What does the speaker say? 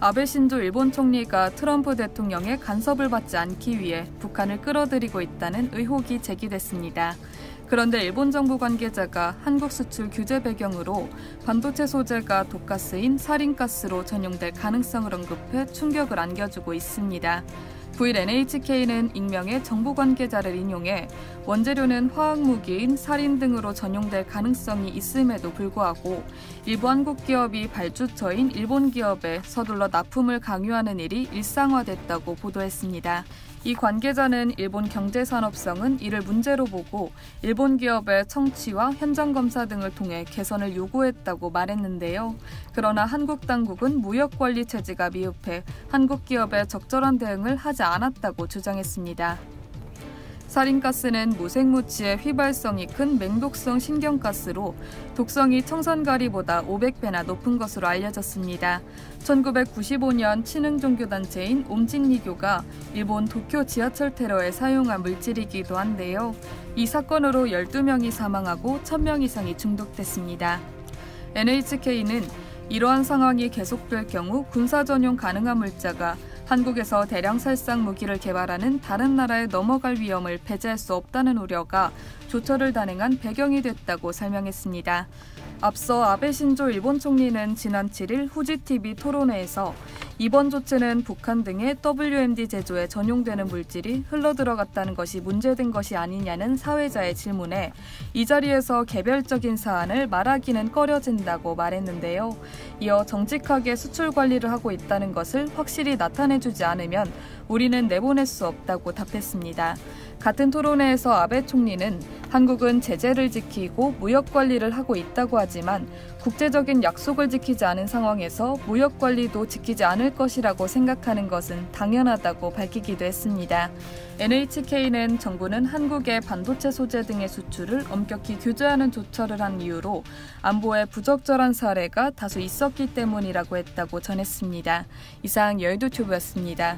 아베 신조 일본 총리가 트럼프 대통령의 간섭을 받지 않기 위해 북한을 끌어들이고 있다는 의혹이 제기됐습니다. 그런데 일본 정부 관계자가 한국 수출 규제 배경으로 반도체 소재가 독가스인 사린가스로 전용될 가능성을 언급해 충격을 안겨주고 있습니다. 9일 NHK는 익명의 정부 관계자를 인용해 원재료는 화학무기인 사린 등으로 전용될 가능성이 있음에도 불구하고 일부 한국 기업이 발주처인 일본 기업에 서둘러 납품을 강요하는 일이 일상화됐다고 보도했습니다. 이 관계자는 일본 경제산업성은 이를 문제로 보고 일본 기업의 청취와 현장 검사 등을 통해 개선을 요구했다고 말했는데요. 그러나 한국 당국은 무역관리 체제가 미흡해 한국 기업에 적절한 대응을 하지 않았다고 주장했습니다. 사린가스는 무색무취의 휘발성이 큰 맹독성 신경가스로 독성이 청산가리보다 500배나 높은 것으로 알려졌습니다. 1995년 친흥 종교단체인 옴진리교가 일본 도쿄 지하철 테러에 사용한 물질이기도 한데요. 이 사건으로 12명이 사망하고 1000명 이상이 중독됐습니다. NHK는 이러한 상황이 계속될 경우 군사 전용 가능한 물자가 한국에서 대량 살상 무기를 개발하는 다른 나라에 넘어갈 위험을 배제할 수 없다는 우려가 조처를 단행한 배경이 됐다고 설명했습니다. 앞서 아베 신조 일본 총리는 지난 7일 후지TV 토론회에서 이번 조치는 북한 등의 WMD 제조에 전용되는 물질이 흘러들어갔다는 것이 문제된 것이 아니냐는 사회자의 질문에 이 자리에서 개별적인 사안을 말하기는 꺼려진다고 말했는데요. 이어 정직하게 수출 관리를 하고 있다는 것을 확실히 나타내주지 않으면 우리는 내보낼 수 없다고 답했습니다. 같은 토론회에서 아베 총리는 한국은 제재를 지키고 무역 관리를 하고 있다고 하지만 국제적인 약속을 지키지 않은 상황에서 무역 관리도 지키지 않을 것이라고 생각하는 것은 당연하다고 밝히기도 했습니다. NHK는 정부는 한국의 반도체 소재 등의 수출을 엄격히 규제하는 조처를 한 이유로 안보에 부적절한 사례가 다수 있었기 때문이라고 했다고 전했습니다. 이상 여의도튜브였습니다.